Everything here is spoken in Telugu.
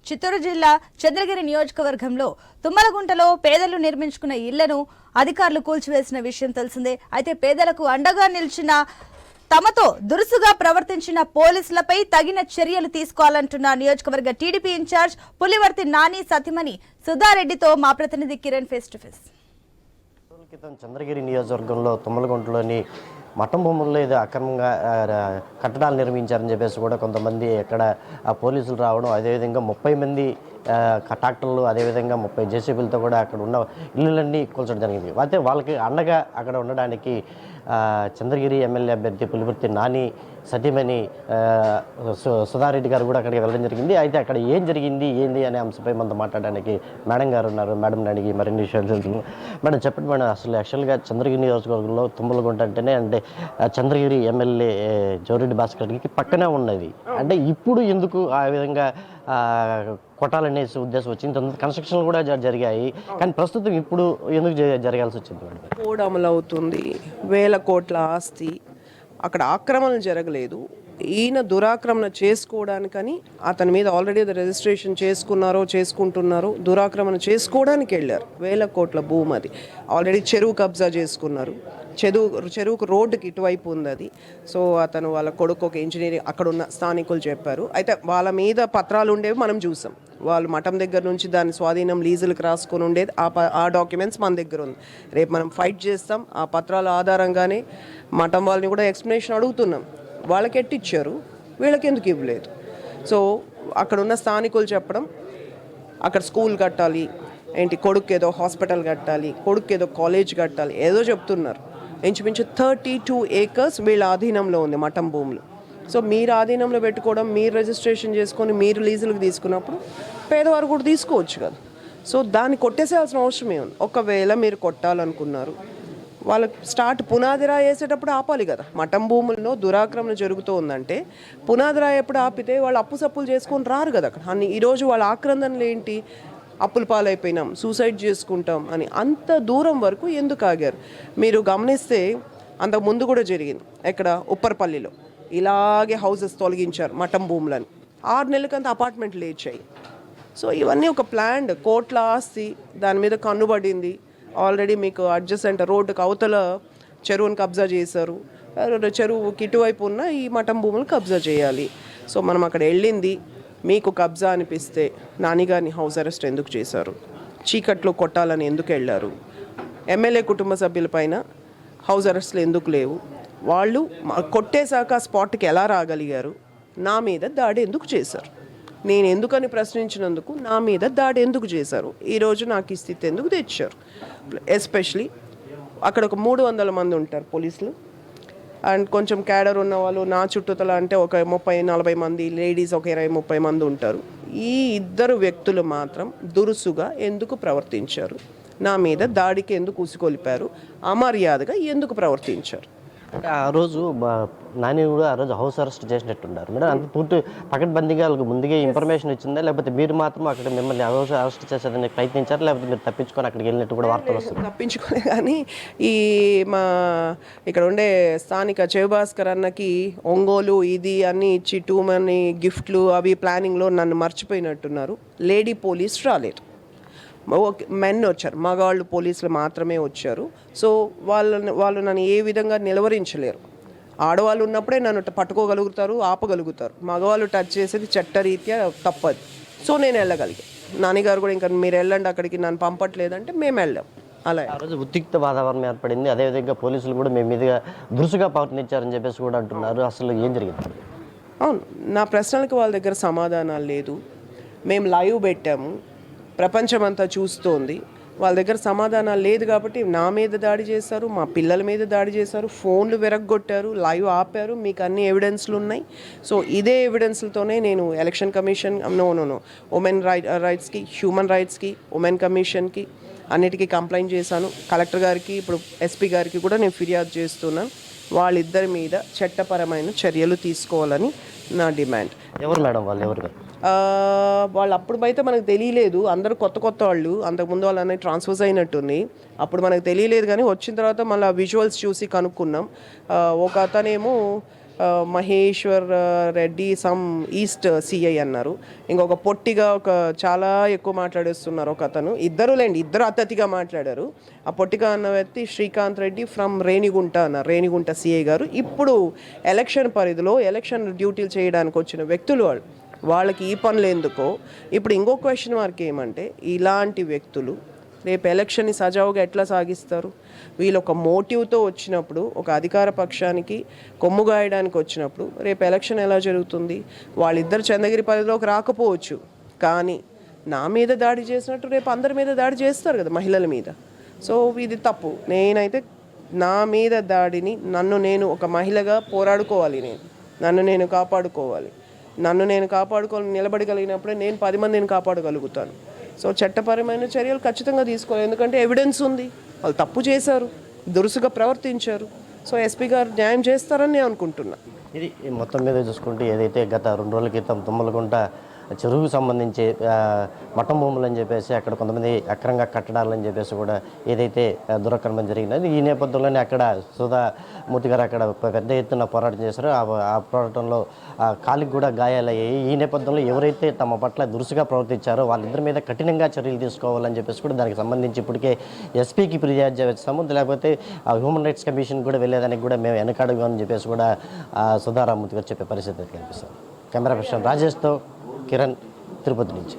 చిత్తూరు జిల్లా చంద్రగిరి నియోజకవర్గంలో తుమ్మలగుంటలో పేదలు నిర్మించుకున్న ఇళ్లను అధికారులు కూల్చివేసిన విషయం తెలిసిందే. అయితే పేదలకు అండగా నిలిచిన తమతో దురుసుగా ప్రవర్తించిన పోలీసులపై తగిన చర్యలు తీసుకోవాలంటున్న నియోజకవర్గ టీడీపీ ఇన్ఛార్జ్ పులివర్తి నాని సతీమణి సుధారెడ్డితో మా ప్రతినిధి కిరణ్ ఫేస్ టు ఫేస్. క్రితం చంద్రగిరి నియోజకవర్గంలో తుమ్మలగుంటలోని మఠం భూముల్లో ఏదో అక్రమంగా కట్టడాలు నిర్మించారని చెప్పేసి కూడా కొంతమంది ఎక్కడ పోలీసులు రావడం, అదేవిధంగా 30 మంది ట్రాక్టర్లు, అదేవిధంగా 30 జేసీబీలతో కూడా అక్కడ ఉన్న ఇల్లులన్నీ కూల్చడం జరిగింది. అయితే వాళ్ళకి అండగా అక్కడ ఉండడానికి చంద్రగిరి ఎమ్మెల్యే అభ్యర్థి పులివర్తి నాని సతీమణి సుధారెడ్డి గారు కూడా అక్కడికి వెళ్ళడం జరిగింది. అయితే అక్కడ ఏం జరిగింది ఏంది అనే అంశంపై మనతో మాట్లాడడానికి మేడం గారు ఉన్నారు. మేడం అడిగి మరిన్ని విషయాలు తెలుసు. మేడం చెప్పండి మేడం, అసలు యాక్చువల్గా చంద్రగిరి నియోజకవర్గంలో తుమ్మలగుంట అంటేనే అంటే చంద్రగిరి ఎమ్మెల్యే జోరెడ్డి భాస్కర్ రెడ్డికి పక్కనే ఉన్నది. అంటే ఇప్పుడు ఎందుకు ఆ విధంగా కొట్టాలనే ఉద్దేశం వచ్చింది? కన్స్ట్రక్షన్లు కూడా జరిగాయి, కానీ ప్రస్తుతం ఇప్పుడు ఎందుకు జరగాల్సి వచ్చింది మేడం? కోడ్ అమలు అవుతుంది, వేల కోట్ల ఆస్తి, అక్కడ ఆక్రమణ జరగలేదు. ఈయన దురాక్రమణ చేసుకోవడానికని అతని మీద ఆల్రెడీ రిజిస్ట్రేషన్ చేసుకుంటున్నారో దురాక్రమణ చేసుకోవడానికి వెళ్ళారు. వేల కోట్ల భూమి అది. ఆల్రెడీ చెరువు కబ్జా చేసుకున్నారు. చెరువుకు రోడ్డుకి ఇటువైపు ఉంది అది. సో అతను వాళ్ళ కొడుకు ఒక ఇంజనీరింగ్ అక్కడ ఉన్న స్థానికులు చెప్పారు. అయితే వాళ్ళ మీద పత్రాలు ఉండేవి మనం చూసాం. వాళ్ళు మఠం దగ్గర నుంచి దాని స్వాధీనం లీజులకు రాసుకొని ఉండేది. ఆ డాక్యుమెంట్స్ మన దగ్గర ఉంది. రేపు మనం ఫైట్ చేస్తాం. ఆ పత్రాల ఆధారంగానే మఠం వాళ్ళని కూడా ఎక్స్ప్లెనేషన్ అడుగుతున్నాం. వాళ్ళకి ఎట్టిచ్చారు, వీళ్ళకి ఎందుకు ఇవ్వలేదు? సో అక్కడ ఉన్న స్థానికులు చెప్పడం, అక్కడ స్కూల్ కట్టాలి, ఏంటి కొడుకు ఏదో హాస్పిటల్ కట్టాలి, కొడుకు ఏదో కాలేజ్ కట్టాలి, ఏదో చెప్తున్నారు. ఇంచుమించు 32 acres వీళ్ళ ఆధీనంలో ఉంది మఠం భూములు. సో మీరు ఆధీనంలో పెట్టుకోవడం, మీరు రిజిస్ట్రేషన్ చేసుకొని మీరు లీజులకు తీసుకున్నప్పుడు పేదవారు కూడా తీసుకోవచ్చు కదా. సో దాన్ని కొట్టేసేయాల్సిన అవసరం ఏముంది? ఒకవేళ మీరు కొట్టాలనుకున్నారు, వాళ్ళకి పునాదిరా వేసేటప్పుడు ఆపాలి కదా. మఠం భూముల్లో దురాక్రమణ జరుగుతూ ఉందంటే పునాదిరా ఎప్పుడు ఆపితే వాళ్ళు అప్పు సప్పులు చేసుకొని రారు కదా అక్కడ. ఈరోజు వాళ్ళ ఆక్రందనలు ఏంటి? అప్పుల పాలైపోయినాం, సూసైడ్ చేసుకుంటాం అని అంత దూరం వరకు ఎందుకు ఆగారు? మీరు గమనిస్తే అంతకు ముందు కూడా జరిగింది. ఎక్కడ ఉప్పర్పల్లిలో ఇలాగే హౌసెస్ తొలగించారు మఠం భూములని. 6 నెలలకంత అపార్ట్మెంట్లు లేచాయి. సో ఇవన్నీ ఒక ప్లాన్డ్ కోట్ల ఆస్తి దాని మీద కన్నుబడింది. ఆల్రెడీ మీకు అడ్జసెంట్ రోడ్డుకు అవతల చెరువును కబ్జా చేశారు. చెరువుకి ఇటువైపు ఉన్న ఈ మఠం భూములు కబ్జా చేయాలి. సో మనం అక్కడ వెళ్ళింది, మీకు కబ్జా అనిపిస్తే నానిగారిని హౌస్ అరెస్ట్ ఎందుకు చేశారు? చీకట్లో కొట్టాలని ఎందుకు వెళ్ళారు? ఎమ్మెల్యే కుటుంబ సభ్యులపైన హౌస్ అరెస్ట్లు ఎందుకు లేవు? వాళ్ళు కొట్టేశాక స్పాట్కి ఎలా రాగలిగారు? నా మీద దాడి ఎందుకు చేశారు? నేను ఎందుకని ప్రశ్నించినందుకు నా మీద దాడి ఎందుకు చేశారు? ఈరోజు నాకు ఈ స్థితి ఎందుకు తెచ్చారు? ఎస్పెషలీ అక్కడ ఒక 300 మంది ఉంటారు పోలీసులు, అండ్ కొంచెం క్యాడర్ ఉన్న వాళ్ళు నా చుట్టూతల అంటే ఒక 30-40 మంది, లేడీస్ ఒక 20-30 మంది ఉంటారు. ఈ ఇద్దరు వ్యక్తులు మాత్రం దురుసుగా ఎందుకు ప్రవర్తించారు? నా మీద దాడికి ఎందుకు ఉసిగొలిపారు? అమర్యాదగా ఎందుకు ప్రవర్తించారు? అంటే ఆ రోజు నాని కూడా ఆ రోజు హౌస్ అరెస్ట్ చేసినట్టున్నారు మేడం. అంత పూర్తి పకడ్బందీగా వాళ్ళకి ముందుగా ఇన్ఫర్మేషన్ ఇచ్చిందా, లేకపోతే మీరు మాత్రం అక్కడ మిమ్మల్ని హౌస్ అరెస్ట్ చేసేదానికి ప్రయత్నించారు, లేకపోతే మీరు తప్పించుకొని అక్కడికి వెళ్ళినట్టు కూడా వార్తలు వస్తుంది? తప్పించుకునే కానీ ఈ మా ఇక్కడ ఉండే స్థానిక చెవిభాస్కర్ అన్నకి ఒంగోలు ఇది అన్నీ ఇచ్చి 2 మనీ గిఫ్ట్లు అవి ప్లానింగ్లో నన్ను మర్చిపోయినట్టున్నారు. లేడీ పోలీస్ రాలేదు, మెన్ వచ్చారు, మగవాళ్ళు పోలీసులు మాత్రమే వచ్చారు. సో వాళ్ళు నన్ను ఏ విధంగా నిలవరించలేరు. ఆడవాళ్ళు ఉన్నప్పుడే నన్ను పట్టుకోగలుగుతారు, ఆపగలుగుతారు. మగవాళ్ళు టచ్ చేసేది చట్టరీత్యా తప్పదు. సో నేను వెళ్ళగలిగాను. నాన్నగారు కూడా ఇంకా మీరు వెళ్ళండి అక్కడికి, నన్ను పంపట్లేదంటే మేము వెళ్ళాం. అలా ఆ రోజు ఉద్రిక్త వాతావరణం ఏర్పడింది. అదేవిధంగా పోలీసులు కూడా మేము మీదుగా దురుసుగా ప్రవర్తించారని చెప్పేసి కూడా అంటున్నారు. అసలు ఏం జరిగింది? అవును, నా ప్రశ్నలకు వాళ్ళ దగ్గర సమాధానాలు లేదు. మేము లైవ్ పెట్టాము, ప్రపంచమంతా చూస్తోంది. వాళ్ళ దగ్గర సమాధానాలు లేదు కాబట్టి నా మీద దాడి చేశారు, మా పిల్లల మీద దాడి చేశారు, ఫోన్లు విరగ్గొట్టారు, లైవ్ ఆపారు. మీకు అన్ని ఎవిడెన్స్లు ఉన్నాయి. సో ఇదే ఎవిడెన్స్లతోనే నేను ఎలక్షన్ కమిషన్ ఉమెన్ రైట్స్కి, హ్యూమన్ రైట్స్కి, ఉమెన్ కమిషన్కి అన్నిటికీ కంప్లైంట్ చేశాను. కలెక్టర్ గారికి, ఇప్పుడు ఎస్పీ గారికి కూడా నేను ఫిర్యాదు చేస్తున్నాను. వాళ్ళిద్దరి మీద చట్టపరమైన చర్యలు తీసుకోవాలని నా డిమాండ్. ఎవరు మేడం వాళ్ళు? ఎవరు వాళ్ళు అప్పుడు అయితే మనకు తెలియలేదు. అందరూ కొత్త వాళ్ళు, అంతకుముందు వాళ్ళు అనేది ట్రాన్స్ఫర్స్ అయినట్టుంది. అప్పుడు మనకు తెలియలేదు, కానీ వచ్చిన తర్వాత మళ్ళీ విజువల్స్ చూసి కనుక్కున్నాం. ఒక అతనేమో Maheshwar Reddy some east CI అన్నారు. ఇంకొక పొట్టిగా ఒక చాలా ఎక్కువ మాట్లాడేస్తున్నారు ఒక అతను. ఇద్దరు అతిథిగా మాట్లాడారు. ఆ పొట్టిగా అన్న వ్యక్తి శ్రీకాంత్ రెడ్డి ఫ్రమ్ రేణిగుంట అన్నారు, రేణిగుంట సిఐ గారు. ఇప్పుడు ఎలక్షన్ పరిధిలో ఎలక్షన్ డ్యూటీలు చేయడానికి వచ్చిన వ్యక్తులు వాళ్ళకి ఈ పనులు ఎందుకో. ఇప్పుడు ఇంకో క్వశ్చన్ మార్క్ ఏమంటే, ఇలాంటి వ్యక్తులు రేపు ఎలక్షన్ని సజావుగా ఎట్లా సాగిస్తారు? వీళ్ళు ఒక మోటివ్తో వచ్చినప్పుడు, ఒక అధికార పక్షానికి కొమ్ము గాయడానికి వచ్చినప్పుడు రేపు ఎలక్షన్ ఎలా జరుగుతుంది? వాళ్ళిద్దరు చంద్రగిరి పరిధిలోకి రాకపోవచ్చు, కానీ నా మీద దాడి చేసినట్టు రేపు అందరి మీద దాడి చేస్తారు కదా, మహిళల మీద. సో ఇది తప్పు. నేనైతే నా మీద దాడిని నేను ఒక మహిళగా పోరాడుకోవాలి, నన్ను నేను కాపాడుకోవాలి. నిలబడగలిగినప్పుడే నేను 10 మందిని కాపాడగలుగుతాను. సో చట్టపరమైన చర్యలు ఖచ్చితంగా తీసుకోవాలి, ఎందుకంటే ఎవిడెన్స్ ఉంది. వాళ్ళు తప్పు చేశారు, దురుసుగా ప్రవర్తించారు. సో ఎస్పీ గారు న్యాయం చేస్తారని నేను అనుకుంటున్నా. ఇది మొత్తం మీద చూసుకుంటే ఏదైతే గత 2 రోజుల క్రితం తుమ్మలగుంట చెరువుకు సంబంధించి మఠం భూములు అని చెప్పేసి అక్కడ కొంతమంది అక్రంగా కట్టడాలని చెప్పేసి కూడా ఏదైతే దురాక్రమణ జరిగింది, ఈ నేపథ్యంలోనే అక్కడ సుధామూర్తి గారు అక్కడ పెద్ద ఎత్తున పోరాటం చేశారు. ఆ పోరాటంలో కాలికి కూడా గాయాలయ్యాయి. ఈ నేపథ్యంలో ఎవరైతే తమ పట్ల దురుసుగా ప్రవర్తించారో వాళ్ళిద్దరి మీద కఠినంగా చర్యలు తీసుకోవాలని చెప్పేసి కూడా దానికి సంబంధించి ఇప్పటికే ఎస్పీకి ఫిర్యాదు చేస్తాము, లేకపోతే హ్యూమన్ రైట్స్ కమిషన్ కూడా వెళ్ళేదానికి కూడా మేము వెనకాడము అని చెప్పేసి కూడా సుధారామూర్తి గారు చెప్పే పరిస్థితి కనిపిస్తుంది. కెమెరా పర్సన్ రాజేష్తో కిరణ్, తిరుపతి నుంచి.